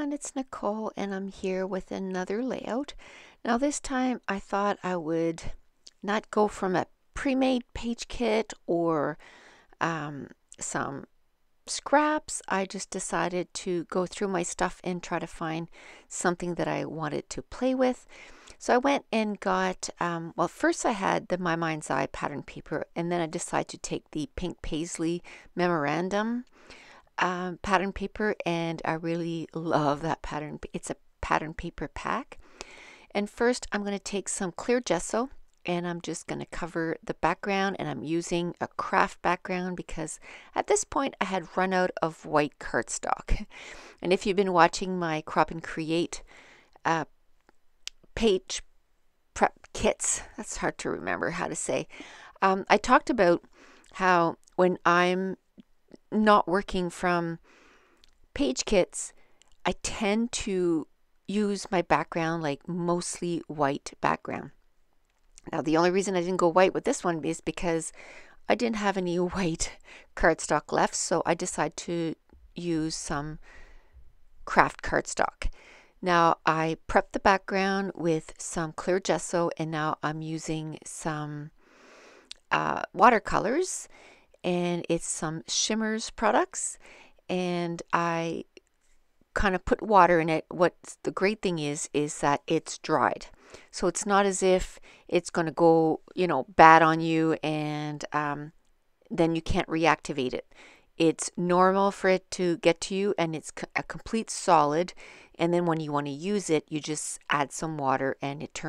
everyone, it's Nicole and I'm here with another layout. Now this time I thought I would not go from a pre-made page kit or some scraps. I just decided to go through my stuff and try to find something that I wanted to play with. So I went and got, well, first I had the My Mind's Eye pattern paper, and then I decided to take the pink paisley memorandum pattern paper, and I really love that pattern. It's a pattern paper pack. And first I'm going to take some clear gesso and I'm just going to cover the background, and I'm using a craft background because at this point I had run out of white cardstock. And if you've been watching my Crop and Create page prep kits, that's hard to remember how to say, I talked about how when I'm not working from page kits, I tend to use my background like mostly white background. Now the only reason I didn't go white with this one is because I didn't have any white cardstock left, so I decided to use some craft cardstock. Now I prepped the background with some clear gesso, and now I'm using some watercolors, and it's some Shimmers products, and I kind of put water in it. What's the great thing is that it's dried, so it's not as if it's going to go bad on you, and then you can't reactivate it. It's normal for it to get to you, and it's a complete solid, and then when you want to use it, you just add some water and it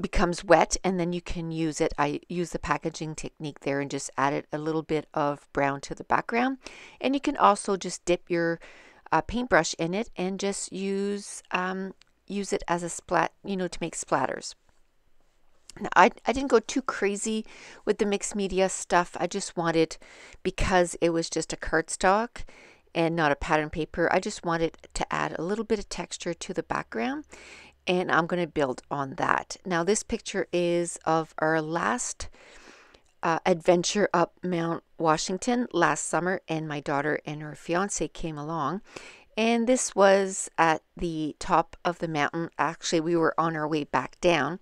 becomes wet, and then you can use it. I use the packaging technique there and just added a little bit of brown to the background. And you can also just dip your paintbrush in it and just use it as a splat, to make splatters. Now, I didn't go too crazy with the mixed media stuff. I just wanted, because it was just a cardstock and not a pattern paper, I just wanted to add a little bit of texture to the background, and I'm going to build on that. Now this picture is of our last adventure up Mount Washington last summer, and my daughter and her fiance came along, and this was at the top of the mountain. Actually, we were on our way back down,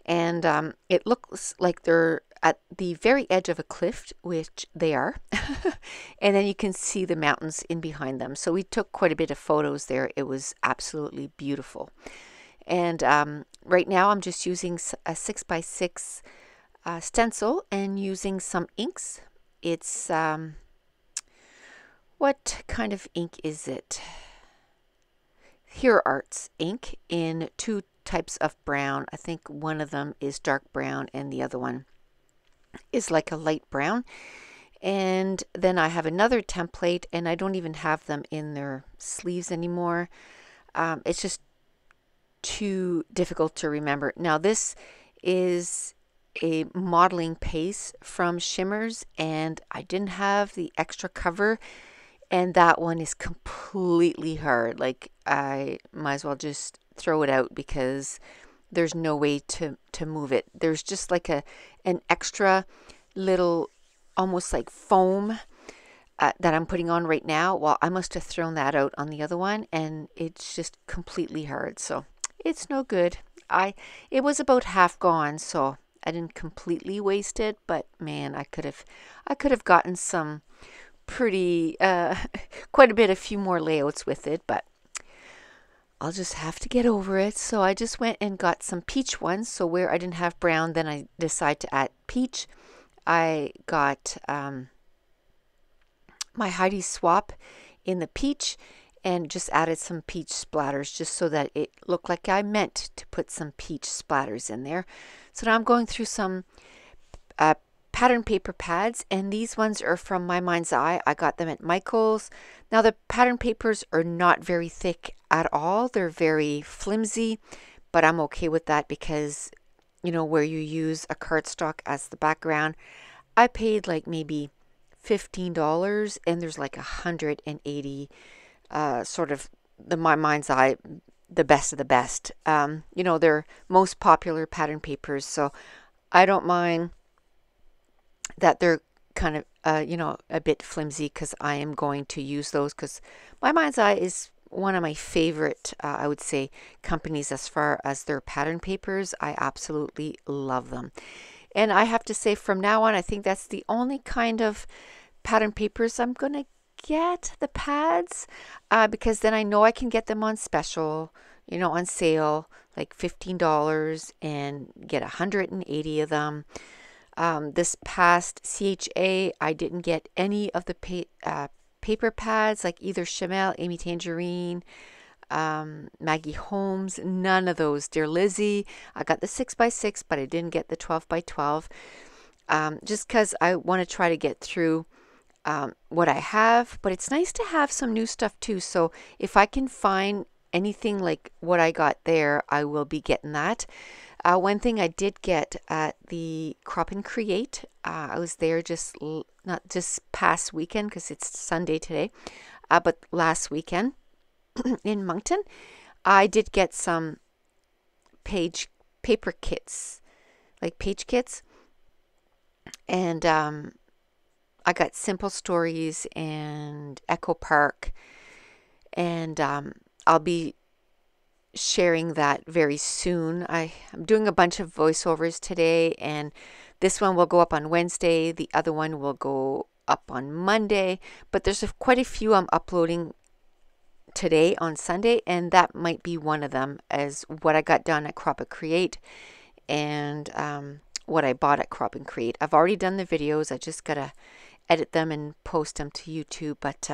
and it looks like they're at the very edge of a cliff, which they are, and then you can see the mountains in behind them. So we took quite a bit of photos there. It was absolutely beautiful. And right now I'm just using a 6x6 stencil and using some inks. It's, what kind of ink is it? Hero Arts ink in two types of brown. I think one of them is dark brown and the other one is like a light brown. And then I have another template, and I don't even have them in their sleeves anymore. It's just too difficult to remember. Now this is a modeling paste from Shimmers, and I didn't have the extra cover, and that one is completely hard. Like, I might as well just throw it out because there's no way to move it. There's just like an extra little, almost like foam that I'm putting on right now. Well, I must have thrown that out on the other one, and it's just completely hard, so it's no good. It was about half gone, so I didn't completely waste it, but man, I could have gotten some pretty quite a few more layouts with it, but I'll just have to get over it. So I just went and got some peach ones. So where I didn't have brown, then I decided to add peach. I got my Heidi swap in the peach and just added some peach splatters just so that it looked like I meant to put some peach splatters in there. So now I'm going through some pattern paper pads, and these ones are from My Mind's Eye. I got them at Michael's. Now the pattern papers are not very thick at all. They're very flimsy, but I'm okay with that because, where you use a cardstock as the background, I paid like maybe $15, and there's like 180 sort of the My Mind's Eye, the best of the best. They're most popular pattern papers, so I don't mind that they're kind of a bit flimsy, because I am going to use those, because My Mind's Eye is one of my favorite, I would say, companies as far as their pattern papers. I absolutely love them. And I have to say, from now on, I think that's the only kind of pattern papers I'm going to get, the pads, because then I know I can get them on special, on sale, like $15, and get 180 of them. This past CHA, I didn't get any of the paper pads, like either Chamel, Amy Tangerine, Maggie Holmes, none of those. Dear Lizzie, I got the 6x6, but I didn't get the 12x12, just because I want to try to get through what I have. But it's nice to have some new stuff too. So if I can find anything like what I got there, I will be getting that. One thing I did get at the Crop and Create, I was there not just past weekend because it's Sunday today, but last weekend in Moncton, I did get some paper kits, like page kits, and I got Simple Stories and Echo Park, and I'll be sharing that very soon. I'm doing a bunch of voiceovers today, and this one will go up on Wednesday. The other one will go up on Monday, but there's quite a few I'm uploading today on Sunday, and that might be one of them, as what I got done at Crop and Create and what I bought at Crop and Create. I've already done the videos. I just gotta edit them and post them to YouTube, but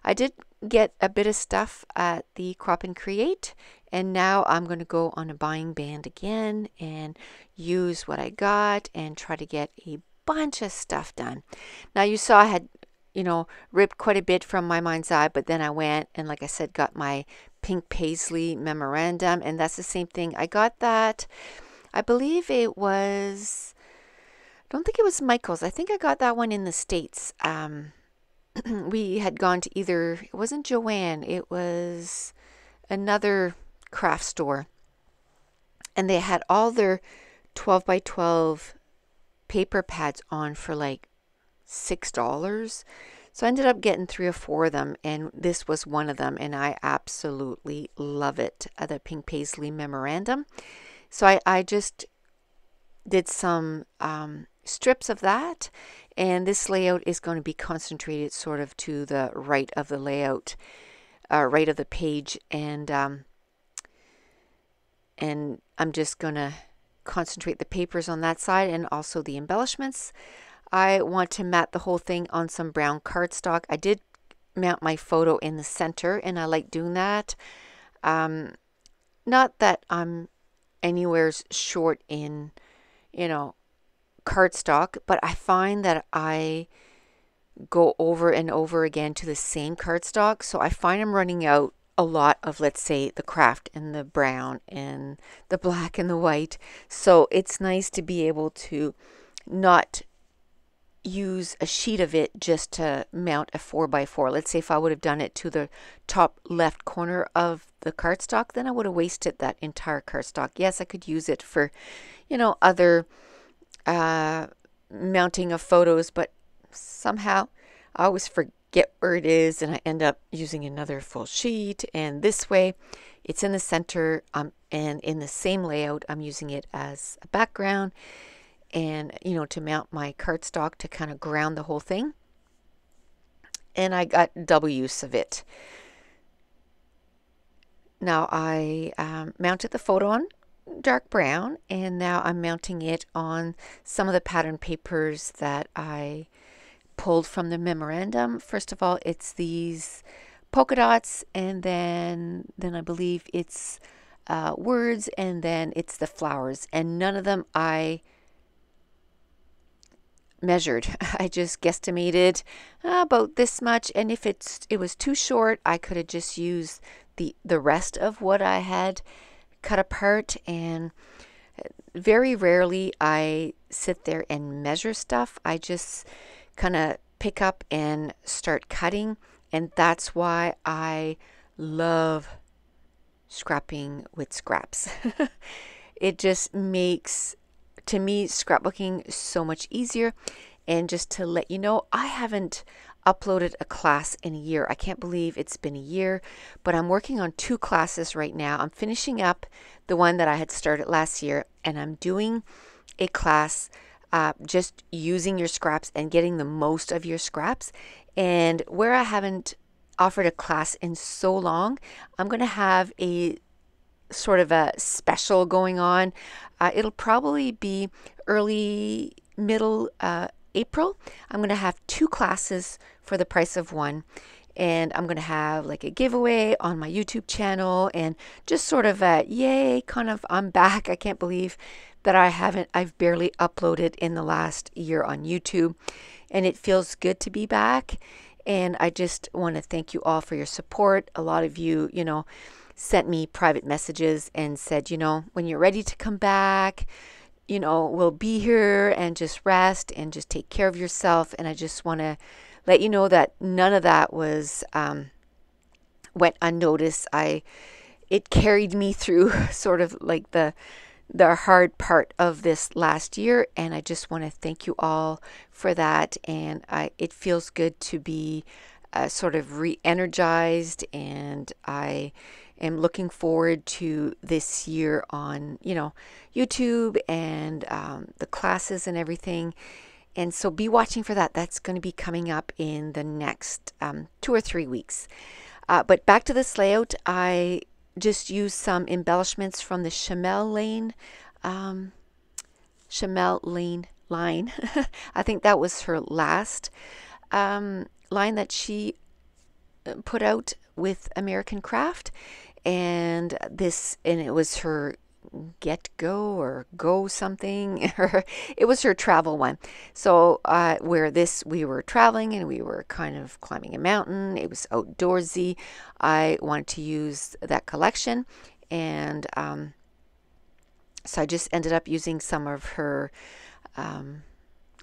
I did get a bit of stuff at the Crop and Create, and now I'm going to go on a buying band again and use what I got and try to get a bunch of stuff done. Now you saw I had, ripped quite a bit from my mind's eye, but then I went and, like I said, got my pink paisley memorandum, and that's the same thing. I got that, I believe it was, I don't think it was Michael's. I think I got that one in the States. We had gone to it wasn't Joanne, it was another craft store, and they had all their 12x12 paper pads on for like $6. So I ended up getting 3 or 4 of them, and this was one of them, and I absolutely love it, the pink paisley memorandum. So I just did some strips of that, and this layout is going to be concentrated sort of to the right of the layout, right of the page, and I'm just going to concentrate the papers on that side and also the embellishments. I want to mat the whole thing on some brown cardstock. I did mount my photo in the center, and I like doing that. Not that I'm anywhere short in, cardstock, but I find that I go over and over again to the same cardstock, so I find I'm running out a lot of, let's say, the craft and the brown and the black and the white. So it's nice to be able to not use a sheet of it just to mount a 4x4. Let's say if I would have done it to the top left corner of the cardstock, then I would have wasted that entire cardstock. Yes, I could use it for, other mounting of photos, but somehow I always forget where it is, and I end up using another full sheet. And this way it's in the center, and in the same layout I'm using it as a background, and to mount my cardstock to kind of ground the whole thing, and I got double use of it. Now I mounted the photo on dark brown, and now I'm mounting it on some of the pattern papers that I pulled from the memorandum. First of all, it's these polka dots, and then I believe it's words, and then it's the flowers, and none of them I measured. I just guesstimated about this much, and if it was too short, I could have just used the rest of what I had cut apart. And very rarely I sit there and measure stuff. I just kind of pick up and start cutting, and that's why I love scrapping with scraps. It just makes, to me, scrapbooking so much easier. And just to let you know, I haven't uploaded a class in a year. I can't believe it's been a year, but I'm working on 2 classes right now. I'm finishing up the one that I had started last year, and I'm doing a class just using your scraps and getting the most of your scraps. And where I haven't offered a class in so long, I'm going to have a sort of a special going on. It'll probably be early, middle April. I'm going to have 2 classes for the price of one. And I'm going to have like a giveaway on my YouTube channel and just sort of a yay, kind of I'm back. I can't believe that I've barely uploaded in the last year on YouTube. And it feels good to be back. And I just want to thank you all for your support. A lot of you, sent me private messages and said, when you're ready to come back, we'll be here, and just rest and just take care of yourself. And I just want to let you know that none of that was went unnoticed. It carried me through sort of like the hard part of this last year, and I just want to thank you all for that. And it feels good to be sort of re-energized, and I am looking forward to this year on YouTube and the classes and everything. And so be watching for that. That's going to be coming up in the next 2 or 3 weeks. But back to this layout, I just used some embellishments from the Chamel Lane line. I think that was her last line that she put out with American Craft, and it was her Get Go or Go something. It was her travel one. So we were traveling and we were kind of climbing a mountain. It was outdoorsy. I wanted to use that collection, and so I just ended up using some of her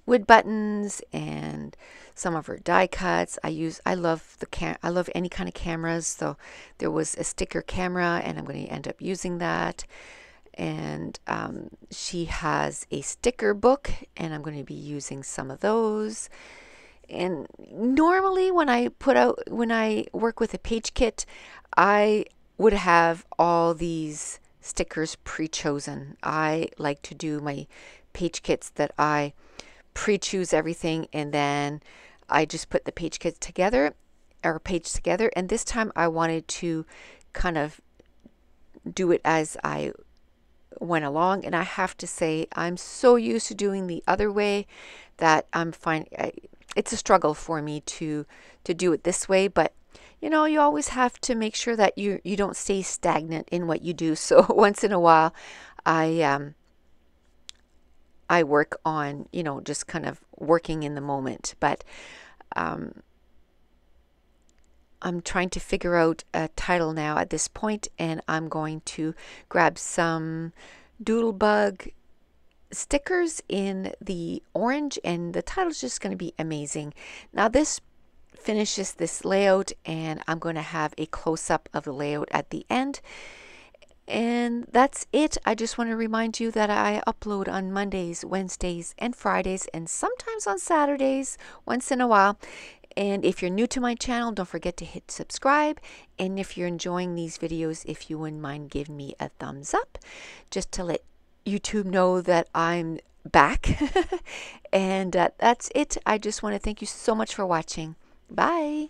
wood buttons and some of her die cuts. I love any kind of cameras, so there was a sticker camera, and I'm going to end up using that. And she has a sticker book, and I'm going to be using some of those. And normally when I work with a page kit, I would have all these stickers pre-chosen. I like to do my page kits that I pre-choose everything, and then I just put the page together. And this time I wanted to kind of do it as I went along, and I have to say I'm so used to doing the other way that I'm fine. It's a struggle for me to do it this way, but you always have to make sure that you don't stay stagnant in what you do. So once in a while I work on just kind of working in the moment, but I'm trying to figure out a title now at this point, and I'm going to grab some Doodlebug stickers in the orange, and the title's just going to be amazing. Now this finishes this layout, and I'm going to have a close-up of the layout at the end. And that's it. I just want to remind you that I upload on Mondays, Wednesdays, and Fridays, and sometimes on Saturdays once in a while. And if you're new to my channel, don't forget to hit subscribe. And if you're enjoying these videos, if you wouldn't mind giving me a thumbs up, just to let YouTube know that I'm back. And that's it. I just want to thank you so much for watching. Bye.